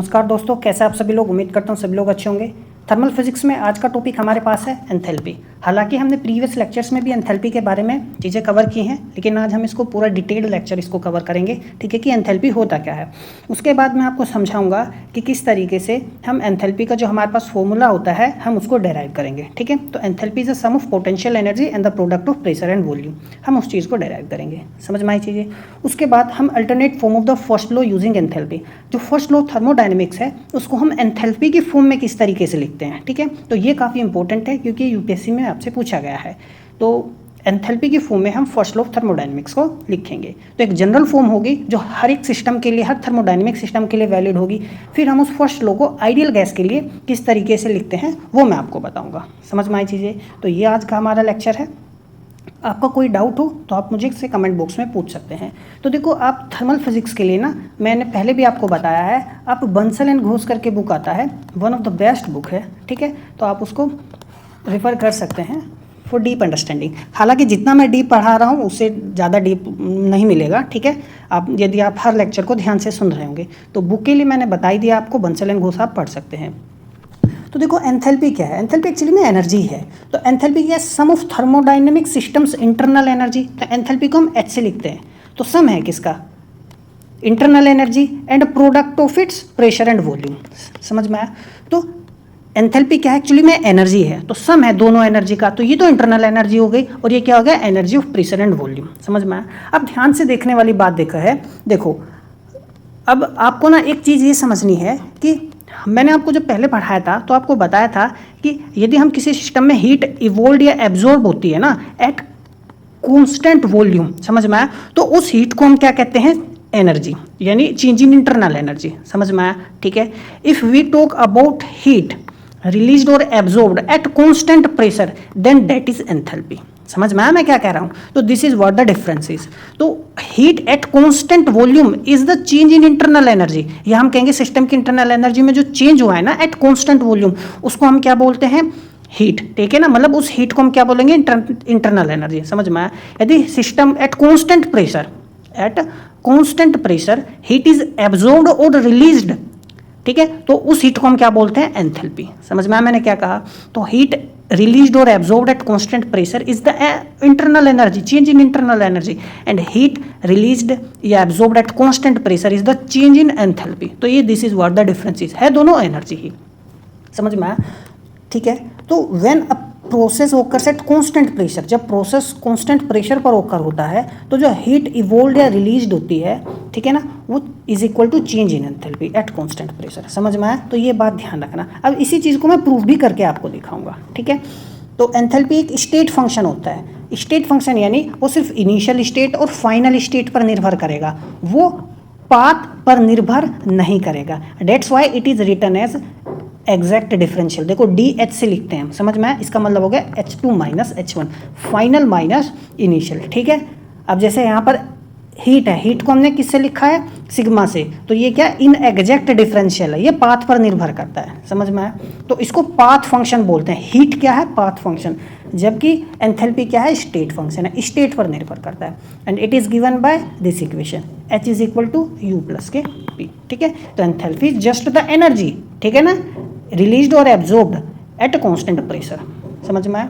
नमस्कार दोस्तों, कैसे आप सभी लोग। उम्मीद करता हूँ सभी लोग अच्छे होंगे। थर्मल फिजिक्स में आज का टॉपिक हमारे पास है एंथैल्पी। हालांकि हमने प्रीवियस लेक्चर्स में भी एंथैल्पी के बारे में चीज़ें कवर की हैं, लेकिन आज हम इसको पूरा डिटेल्ड लेक्चर इसको कवर करेंगे, ठीक है, कि एंथैल्पी होता क्या है। उसके बाद मैं आपको समझाऊंगा कि किस तरीके से हम एंथैल्पी का जो हमारे पास फॉर्मूला होता है हम उसको डेराइव करेंगे, ठीक है। तो enthalpy is a sum of potential energy and the product of pressure and volume, हम उस चीज़ को डेराइव करेंगे। समझ में आई चीज़ें। उसके बाद हम alternate form of the first law using enthalpy, जो फर्स्ट लॉ थर्मोडायनेमिक्स है उसको हम एंथैल्पी की फॉर्म में किस तरीके से लिखते हैं, ठीक है। तो ये काफ़ी इंपॉर्टेंट है क्योंकि यूपीएससी में आपसे पूछा गया है। तो एंथैल्पी की फॉर्म में हम फर्स्ट लॉ ऑफ थर्मोडायनेमिक्स को लिखेंगे। तो एक जनरल फॉर्म होगी जो हर एक सिस्टम के लिए, हर थर्मोडायनेमिक सिस्टम के लिए वैलिड होगी। फिर हम उस फर्स्ट लॉ को आइडियल गैस के लिए किस तरीके से लिखते हैं वो मैं आपको बताऊंगा। समझ में आई चीज़ें। तो ये आज का हमारा लेक्चर है। आपका कोई डाउट हो तो आप मुझे इससे कमेंट बॉक्स में पूछ सकते हैं। तो देखो, आप थर्मल फिजिक्स के लिए ना, मैंने पहले भी आपको बताया है, आप बंसल एंड घोष करके बुक आता है, one of the best book है, ठीक है। तो आप उसको रेफ़र कर सकते हैं फॉर डीप अंडरस्टैंडिंग। हालांकि जितना मैं डीप पढ़ा रहा हूँ उससे ज़्यादा डीप नहीं मिलेगा, ठीक है। आप यदि आप हर लेक्चर को ध्यान से सुन रहे होंगे तो बुक के लिए मैंने बता ही दिया आपको, बंसल एंड घोष आप पढ़ सकते हैं। तो देखो, एंथैल्पी क्या है। एंथैल्पी एक्चुअली में एनर्जी है। तो एंथैल्पी क्या है, sum of thermodynamic systems internal energy. तो एंथैल्पी को हम एच से लिखते हैं। तो सम है किसका, internal energy and product of its pressure and volume. समझ में आया। तो एंथैल्पी क्या है, एक्चुअली में एनर्जी है। तो सम है दोनों एनर्जी का, तो ये तो इंटरनल एनर्जी हो गई और ये क्या हो गया, energy of pressure and volume. समझ में आया। अब ध्यान से देखने वाली बात देखा है। देखो, अब आपको ना एक चीज़ ये समझनी है कि मैंने आपको जब पहले पढ़ाया था तो आपको बताया था कि यदि हम किसी सिस्टम में हीट इवोल्व या एब्जॉर्ब होती है ना एट कांस्टेंट वॉल्यूम, समझ में आया, तो उस हीट को हम क्या कहते हैं, एनर्जी, यानी चेंज इन इंटरनल एनर्जी। समझ में आया, ठीक है। If we talk about heat released और absorbed at constant pressure then that is enthalpy. समझ में आया मैं क्या कह रहा हूँ। तो this is what the difference is. तो heat at constant volume is the change in internal energy. या हम कहेंगे सिस्टम की इंटरनल एनर्जी में जो चेंज हुआ है ना एट कांस्टेंट वॉल्यूम, उसको हम क्या बोलते हैं, हीट, ठीक है ना। मतलब उस हीट को हम क्या बोलेंगे, इंटरनल एनर्जी। समझ में आया। यदि system eight constant pressure heat is absorbed और रिलीज्ड, ठीक है, तो उस हीट को हम क्या बोलते हैं, एंथैल्पी। समझ में आया मैंने क्या कहा। तो heat released or absorbed at constant pressure is the internal energy, change in internal energy, and heat released या absorbed at constant pressure is the change in enthalpy। तो ये this is what the difference is, है दोनों energy ही। समझ में आया, ठीक है। तो when a process occurs eight constant pressure, जब प्रोसेस कांस्टेंट प्रेशर पर ओकर होता है तो जो हीट इवोल्व या रिलीज्ड होती है, ठीक है ना, वो is equal to change in enthalpy at constant pressure. समझ में आया। तो ये बात ध्यान रखना। अब इसी चीज़ को मैं प्रूव भी करके आपको दिखाऊंगा, ठीक है। तो एंथैल्पी एक स्टेट फंक्शन होता है। स्टेट फंक्शन यानी वो सिर्फ इनिशियल स्टेट और फाइनल स्टेट पर निर्भर करेगा, वो पाथ पर निर्भर नहीं करेगा। That's why it is written as exact differential. देखो, डी एच से लिखते हैं हम। समझ में आया। इसका मतलब हो गया H2 minus H1, final minus initial, ठीक है। अब जैसे यहाँ पर हीट है, हीट को हमने किससे लिखा है, सिग्मा से। तो ये क्या, इन एग्जैक्ट डिफरेंशियल है, ये पाथ पर निर्भर करता है। समझ में आया। तो इसको पाथ फंक्शन बोलते हैं। हीट क्या है, पाथ फंक्शन, जबकि एंथैल्पी क्या है, स्टेट फंक्शन है, स्टेट पर निर्भर करता है। And it is given by this equation, H is equal to U plus के P, ठीक है। तो enthalpy is just the energy, ठीक है ना, रिलीज्ड और एब्जॉर्ब्ड एट कांस्टेंट प्रेशर। समझ में आया।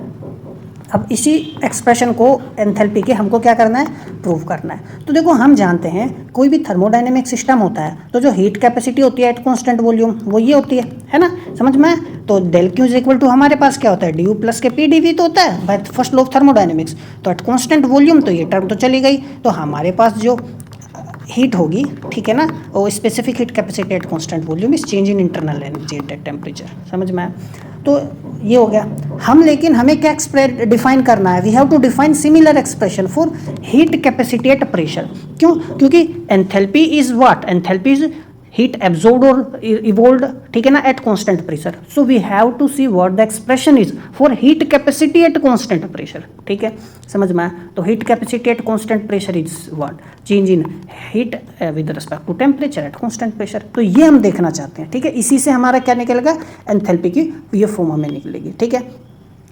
अब इसी एक्सप्रेशन को एंथैल्पी के हमको क्या करना है, प्रूव करना है। तो देखो, हम जानते हैं कोई भी थर्मोडायनेमिक सिस्टम होता है तो जो हीट कैपेसिटी होती है एट कांस्टेंट वॉल्यूम वो ये होती है ना। समझ में आया। तो del Q is equal to हमारे पास क्या होता है, डी यू प्लस के पी डी वी तो होता है by first law of thermodynamics. तो एट कांस्टेंट वॉल्यूम तो ये टर्म तो चली गई। तो हमारे पास जो हीट होगी, ठीक है ना, वो specific heat capacity at constant volume is change in internal energy at temperature. समझ में आया। तो ये हो गया। हम लेकिन हमें क्या डिफाइन करना है, we have to define similar expression for heat capacity at pressure. क्यों, क्योंकि enthalpy is what, enthalpy is heat absorbed और इवोल्व्ड, ठीक है ना, at constant pressure. So we have to see what the expression is for heat capacity at constant pressure, ठीक है। समझ में आया। तो heat capacity at constant pressure is what, change in heat with respect to temperature at constant pressure. तो ये हम देखना चाहते हैं, ठीक है। इसी से हमारा क्या निकलेगा, एंथैल्पी की ये फॉर्म हमें निकलेगी, ठीक है।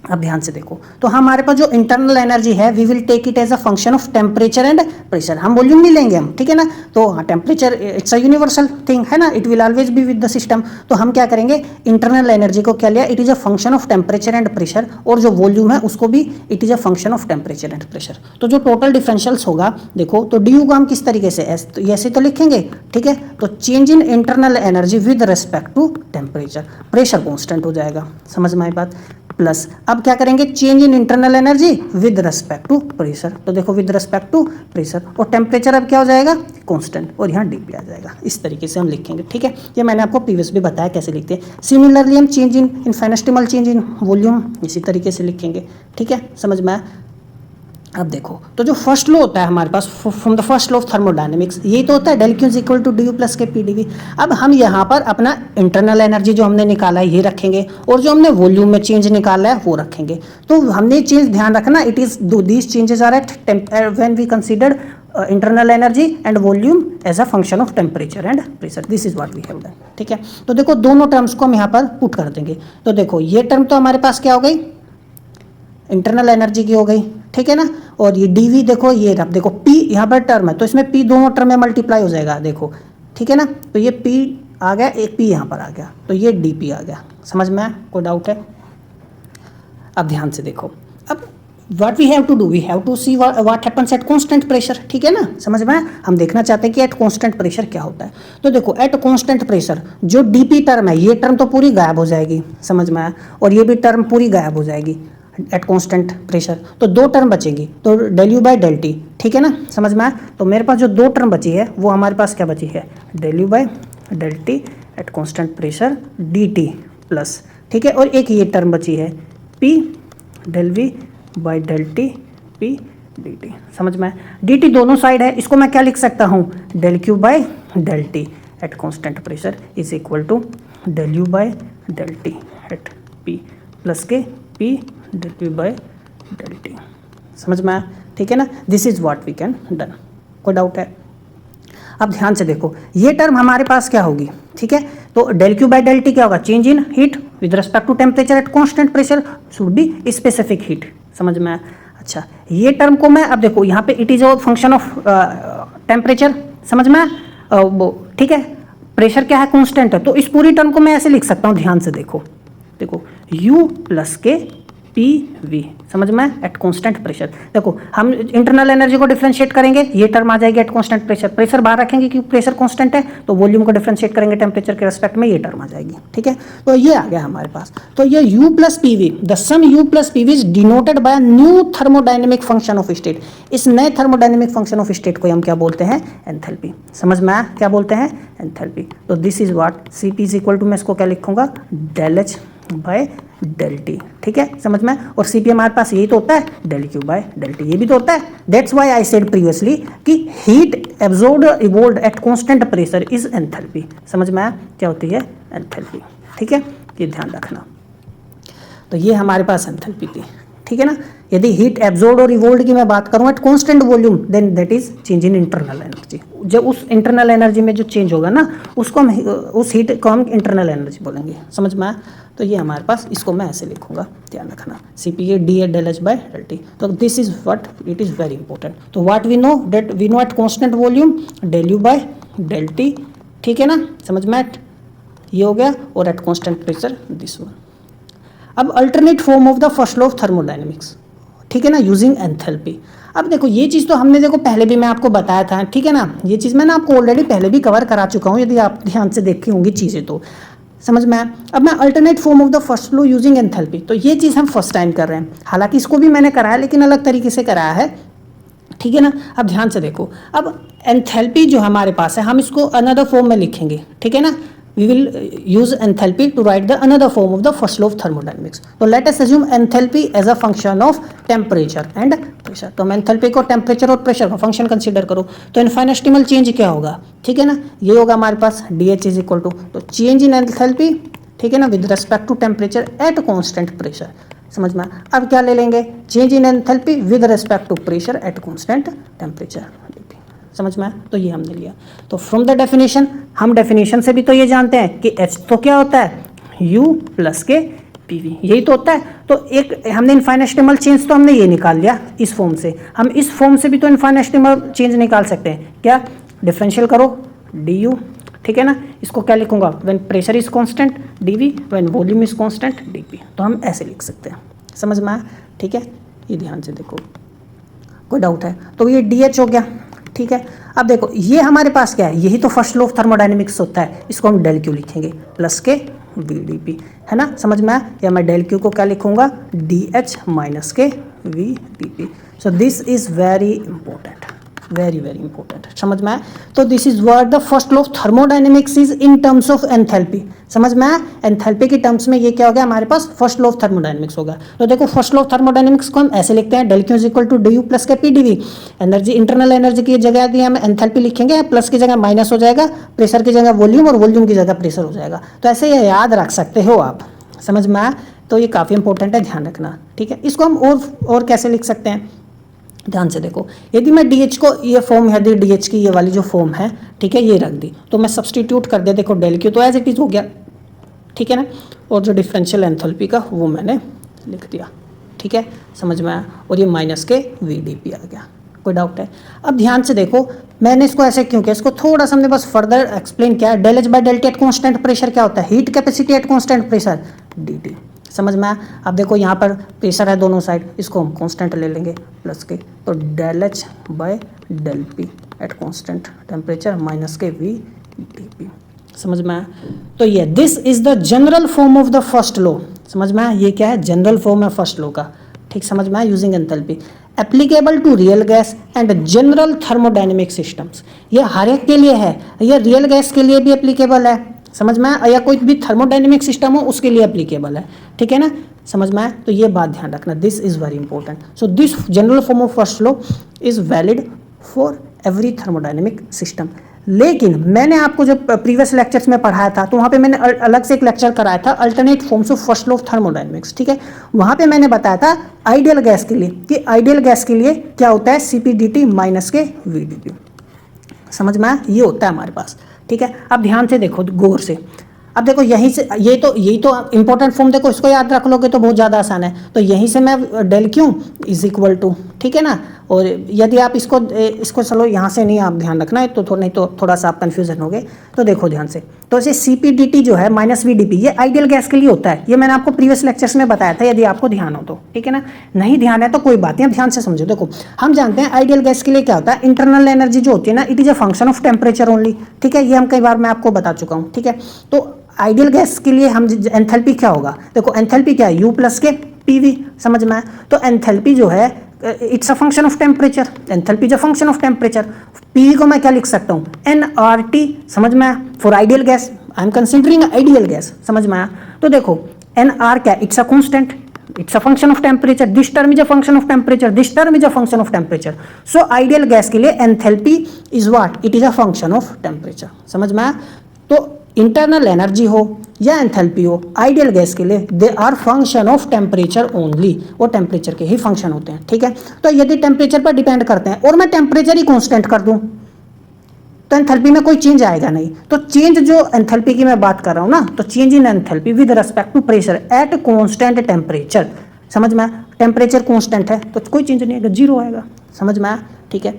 अब ध्यान से देखो, तो हमारे पास जो इंटरनल एनर्जी है we will take it as a function of temperature and pressure, हम वॉल्यूम नहीं लेंगे हम, ठीक है ना। तो हाँ, temperature it's a universal thing है ना, it will always be with the system. तो हम क्या करेंगे, इंटरनल एनर्जी को क्या लिया, it is a function of temperature and pressure, और जो वॉल्यूम है उसको भी it is a function of temperature and pressure. तो जो टोटल डिफरेंशियल्स होगा देखो, तो डी को हम किस तरीके से ऐसे तो लिखेंगे, ठीक है। तो change in internal energy with respect to temperature, pressure constant हो जाएगा, समझ में आई बात। प्लस अब क्या करेंगे, change in internal energy with respect to pressure, तो देखो विद रेस्पेक्ट टू प्रेशर, और टेम्परेचर अब क्या हो जाएगा, कांस्टेंट, और यहाँ डीपी आ जाएगा। इस तरीके से हम लिखेंगे, ठीक है। ये मैंने आपको प्रीवियस भी बताया कैसे लिखते हैं। सिमिलरली हम change in infinitesimal change in volume इसी तरीके से लिखेंगे, ठीक है, समझ में आया। अब देखो, तो जो फर्स्ट लॉ होता है हमारे पास from the first law of thermodynamics, यही तो होता है del Q is equal to D U plus के पी डी वी। अब हम यहाँ पर अपना इंटरनल एनर्जी जो हमने निकाला है ये रखेंगे, और जो हमने वॉल्यूम में चेंज निकाला है वो रखेंगे। तो हमने चेंज ध्यान रखना, it is these changes are at when we consider internal energy and volume as a function of temperature and pressure, this is what we have done, ठीक है। तो देखो दोनों टर्म्स को हम यहाँ पर पुट कर देंगे। तो देखो ये टर्म तो हमारे पास क्या हो गई, इंटरनल एनर्जी की हो गई, ठीक है ना। और ये dv देखो, ये अब देखो p यहाँ पर टर्म है, तो इसमें p दोनों टर्म में मल्टीप्लाई हो जाएगा, देखो, ठीक है ना। तो ये p आ गया, एक p यहाँ पर आ गया, तो ये dp आ गया, समझ में आया, कोई डाउट है। अब ध्यान से देखो, अब what we have to do, we have to see what happens at constant pressure, ठीक है ना, समझ में आया। हम देखना चाहते हैं कि एट कांस्टेंट प्रेशर क्या होता है। तो देखो एट कांस्टेंट प्रेशर जो dp टर्म है, ये टर्म तो पूरी गायब हो जाएगी, समझ में आया, और ये भी टर्म पूरी गायब हो जाएगी एट कांस्टेंट प्रेशर। तो दो टर्म बचेगी, तो del U by del T, ठीक है ना, समझ में आया। तो मेरे पास जो दो टर्म बची है वो हमारे पास क्या बची है, del U by del T at constant pressure D T plus, ठीक है। और एक ये टर्म बची है P del V by del T P D T, समझ में आया। डी टी दोनों साइड है, इसको मैं क्या लिख सकता हूँ, del Q by del T at constant pressure is equal to del U by del T at P plus के P del P by del T, समझ में आया, ठीक है ना। This is what we can done, कोई doubt है। अब ध्यान से देखो, ये टर्म हमारे पास क्या होगी, ठीक है। तो del Q by del T क्या होगा, change in heat with respect to temperature at constant pressure should be specific heat, समझ में आया। अच्छा, ये टर्म को मैं अब देखो यहाँ पे it is a function of temperature, समझ में आया, ठीक है। प्रेशर क्या है, कांस्टेंट है, तो इस पूरी टर्म को मैं ऐसे लिख सकता हूँ, ध्यान से देखो, देखो u प्लस के पी वी, समझ में एट कांस्टेंट प्रेशर। देखो हम इंटरनल एनर्जी को डिफरेंशिएट करेंगे, ये टर्म आ जाएगी एट कांस्टेंट प्रेशर, प्रेशर बाहर रखेंगे क्योंकि प्रेशर कांस्टेंट है, तो वॉल्यूम को डिफरेंशिएट करेंगे टेम्परेचर के रेस्पेक्ट में, ये टर्म आ जाएगी, ठीक है। तो ये आ गया हमारे पास। तो ये u plus P V, the sum u plus P V is denoted by new thermodynamic function of state. इस नए थर्मोडायनेमिक फंक्शन ऑफ स्टेट को हम क्या बोलते हैं, एंथैल्पी, समझ में आया, क्या बोलते हैं, एंथैल्पी। तो this is what C P is equal to, मैं इसको क्या लिखूंगा, del H by del T, ठीक है, समझ में। और सी पी हमारे पास यही तो होता है, del Q by del T, ये भी तो होता है। That's why I said previously कि heat absorbed evolved at constant pressure is enthalpy, समझ में आया, क्या होती है, एंथैल्पी, ठीक है, ये ध्यान रखना। तो ये हमारे पास एंथैल्पी थी, ठीक है ना। यदि हीट एब्जॉर्ब्ड और इवोल्व्ड की मैं बात करूँ at constant volume, then that is change in internal energy. जब उस इंटरनल एनर्जी में जो चेंज होगा ना, उसको हम उस हीट को हम इंटरनल एनर्जी बोलेंगे, समझ में आया। तो ये हमारे पास, इसको मैं ऐसे लिखूंगा, ध्यान रखना, C P A D A del H by del T. तो this is what it is very important. तो what we know, that we know at constant volume del U by del T, ठीक है ना, समझ में, ये हो गया। और at constant pressure this one. अब alternate form of the first law of thermodynamics, ठीक है ना, यूजिंग एंथैल्पी। अब देखो ये चीज़ तो हमने देखो पहले भी मैं आपको बताया था, ठीक है ना, ये चीज़ मैंने आपको ऑलरेडी पहले भी कवर करा चुका हूँ, यदि आप ध्यान से देखी होंगी चीज़ें तो, समझ में आया। अब मैं alternate form of the first law using enthalpy, तो ये चीज़ हम फर्स्ट टाइम कर रहे हैं, हालांकि इसको भी मैंने कराया लेकिन अलग तरीके से कराया है, ठीक है ना। अब ध्यान से देखो, अब एंथैल्पी जो हमारे पास है हम इसको अनदर फॉर्म में लिखेंगे, ठीक है ना। we will use enthalpy to write the another form of the first law of thermodynamics. So let us assume enthalpy as a function of temperature and pressure. तो हम enthalpy को temperature और pressure का फंक्शन कंसीडर करो, तो infinitesimal change क्या होगा, ठीक है ना, ये होगा हमारे पास dH इज इक्वल टू, तो चेंज इन एंथैल्पी, ठीक है ना, with respect to temperature at constant pressure, समझ में। अब क्या ले लेंगे, change in enthalpy with respect to pressure at constant temperature, समझ में आया। तो ये हमने लिया। तो फ्रॉम द डेफिनेशन, हम डेफिनेशन से भी तो ये जानते हैं कि H तो क्या होता है, U प्लस के PV, यही तो होता है। तो एक हमने इनफाइनेस्टिमल चेंज तो हमने ये निकाल लिया इस फॉर्म से, हम इस फॉर्म से भी तो इनफाइनेस्टिमल चेंज निकाल सकते हैं। क्या, डिफरेंशियल करो du, ठीक है ना, इसको क्या लिखूंगा, when pressure is constant dv, when volume is constant dp। तो हम ऐसे लिख सकते हैं, समझ में आया, ठीक है। ये ध्यान से देखो, कोई डाउट है तो ये dh हो गया, ठीक है। अब देखो ये हमारे पास क्या है, यही तो फर्स्ट लॉ ऑफ थर्मोडायनेमिक्स होता है, इसको हम डेल क्यू लिखेंगे प्लस के vdp, है ना, समझ में आया। या मैं डेल क्यू को क्या लिखूंगा, dh माइनस के vdp। So this is very important, very very important, समझ में आया। तो this is what the first law of thermodynamics is in terms of enthalpy, समझ में आया। एंथैल्पी की टर्म्स में ये क्या हो गया हमारे पास, फर्स्ट लॉ ऑफ थर्मोडायनेमिक्स होगा। तो देखो फर्स्ट लॉ ऑफ थर्मोडायनेमिक्स को हम ऐसे लिखते हैं, del Q is equal to D U plus के P D V. Energy, internal energy की जगह दी हम एंथैल्पी लिखेंगे, प्लस की जगह माइनस हो जाएगा, प्रेशर की जगह वॉल्यूम और वॉल्यूम की जगह प्रेशर हो जाएगा। तो ऐसे ये याद रख सकते हो आप, समझ में आया। तो ये काफ़ी इंपॉर्टेंट है, ध्यान रखना, ठीक है। इसको हम और कैसे लिख सकते हैं, ध्यान से देखो। यदि मैं DH को ये फॉर्म, यदि DH की ये वाली जो फॉर्म है, ठीक है, ये रख दी, तो मैं सब्सटीट्यूट कर दिया, देखो डेल क्यू तो एज इट इज हो गया, ठीक है ना, और जो डिफरेंशियल एंथैल्पी का वो मैंने लिख दिया, ठीक है, समझ में आया। और ये माइनस के VdP आ गया, कोई डाउट है। अब ध्यान से देखो, मैंने इसको ऐसे क्यों किया, इसको थोड़ा सा हमने बस फर्दर एक्सप्लेन किया है। Del H by del T at constant pressure क्या होता है, heat capacity at constant pressure dt, समझ में आया। अब देखो यहाँ पर प्रेशर है दोनों साइड, इसको हम कांस्टेंट ले लेंगे प्लस के, तो del H by del P at constant temperature minus के VdP, समझ में आया। तो ये this is the general form of the first law, समझ में आया। ये क्या है, जनरल फॉर्म है फर्स्ट लॉ का, ठीक, समझ में आया। Using enthalpy applicable to real gas and general thermodynamic systems, ये हर एक के लिए है, ये रियल गैस के लिए भी एप्लीकेबल है, समझ में आया, या कोई भी थर्मोडायनेमिक सिस्टम हो उसके लिए एप्लीकेबल है, ठीक है ना, समझ में आया। तो ये बात ध्यान रखना, this is very important. So this general form of first law is valid for every thermodynamic system. लेकिन मैंने आपको जब प्रीवियस लेक्चर्स में पढ़ाया था, तो वहाँ पे मैंने अलग से एक लेक्चर कराया था, alternate forms of first law of thermodynamics, ठीक है। वहाँ पे मैंने बताया था आइडियल गैस के लिए, कि आइडियल गैस के लिए क्या होता है, CpdT माइनस के VdP, समझ में आया, ये होता है हमारे पास, ठीक है। अब ध्यान से देखो गौर से, अब देखो यहीं से यही तो इंपॉर्टेंट फॉर्म, देखो इसको याद रख लोगे तो बहुत ज़्यादा आसान है। तो यहीं से मैं del Q is equal to, ठीक है ना, और यदि आप इसको चलो यहाँ से नहीं, आप ध्यान रखना है, तो नहीं तो थोड़ा सा आप कन्फ्यूजन हो गए। तो देखो ध्यान से, तो ऐसे CpdT जो है माइनस VdP, ये आइडियल गैस के लिए होता है, ये मैंने आपको प्रीवियस लेक्चर्स में बताया था, यदि आपको ध्यान हो तो, ठीक है ना। नहीं ध्यान है तो कोई बात नहीं, अब ध्यान से समझो। देखो हम जानते हैं आइडियल गैस के लिए क्या होता है, इंटरनल एनर्जी जो होती है ना, it is a function of temperature only, ठीक है, ये हम कई बार मैं आपको बता चुका हूँ, ठीक है। तो आइडियल गैस के लिए हम एंथैल्पी क्या होगा, देखो एंथैल्पी क्या है, U प्लस के PV, समझ में आया। तो एंथैल्पी जो है it's a function of temperature, enthalpy is a function of temperature. PV को मैं क्या लिख सकता हूँ, nRT, समझ में आया, for ideal gas, I am considering ideal gas, समझ में आया। तो देखो nR क्या, it's a constant, it's a function of temperature, this term is a function of temperature, this term is a function of temperature. So ideal gas के लिए enthalpy is what, it is a function of temperature, समझ में आया। तो internal energy हो या enthalpy हो, ideal gas के लिए they are function of temperature only, वो टेम्परेचर के ही फंक्शन होते हैं, ठीक है। तो यदि टेम्परेचर पर डिपेंड करते हैं और मैं टेम्परेचर ही कांस्टेंट कर दूं, तो एंथैल्पी में कोई चेंज आएगा नहीं। तो चेंज जो एंथैल्पी की मैं बात कर रहा हूँ ना, तो change in enthalpy with respect to pressure at constant temperature, समझ में आया। टेम्परेचर कांस्टेंट है तो कोई चेंज नहीं आएगा, जीरो आएगा, समझ में आया, ठीक है।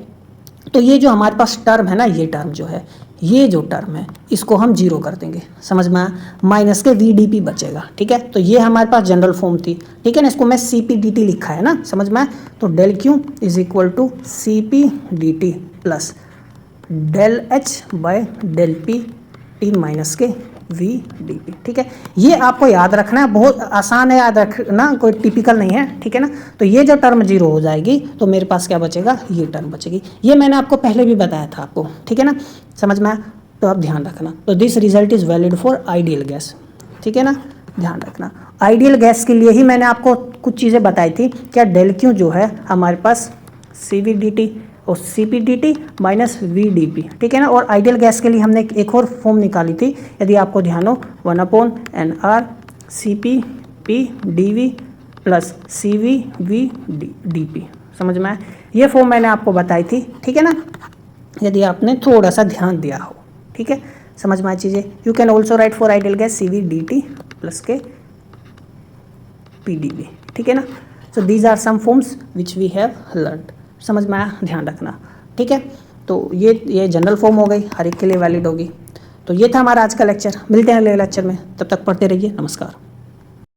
तो ये जो हमारे पास टर्म है ना, ये टर्म जो है, ये जो टर्म है, इसको हम जीरो कर देंगे, समझ में आया, माइनस के VdP बचेगा, ठीक है। तो ये हमारे पास जनरल फॉर्म थी, ठीक है ना, इसको मैं CpdT लिखा है ना, समझ में आया। तो del Q is equal to CpdT plus del H by del P T minus के VdP, ठीक है। ये आपको याद रखना है, बहुत आसान है याद रखना, कोई टिपिकल नहीं है, ठीक है ना। तो ये जो टर्म जीरो हो जाएगी तो मेरे पास क्या बचेगा, ये टर्म बचेगी। ये मैंने आपको पहले भी बताया था आपको, ठीक है ना, समझ में आया। तो आप ध्यान रखना, तो this result is valid for ideal gas, ठीक है ना, ध्यान रखना। आइडियल गैस के लिए ही मैंने आपको कुछ चीज़ें बताई थी, क्या डेल क्यू जो है हमारे पास CvdT और CpdT माइनस VdP, ठीक है ना। और आइडियल गैस के लिए हमने एक और फॉर्म निकाली थी, यदि आपको ध्यान हो, 1/nR CpPdV प्लस CvVdP, समझ में आया। ये फॉर्म मैंने आपको बताई थी, ठीक है ना, यदि आपने थोड़ा सा ध्यान दिया हो, ठीक है, समझ में आए चीज़ें। You can also write for ideal gas CvdT plus के PdV, ठीक है ना। So these are some forms which we have learned. समझ में आया, ध्यान रखना, ठीक है। तो ये जनरल फॉर्म हो गई, हर एक के लिए वैलिड होगी। तो ये था हमारा आज का लेक्चर। मिलते हैं अगले लेक्चर में, तब तक पढ़ते रहिए। नमस्कार।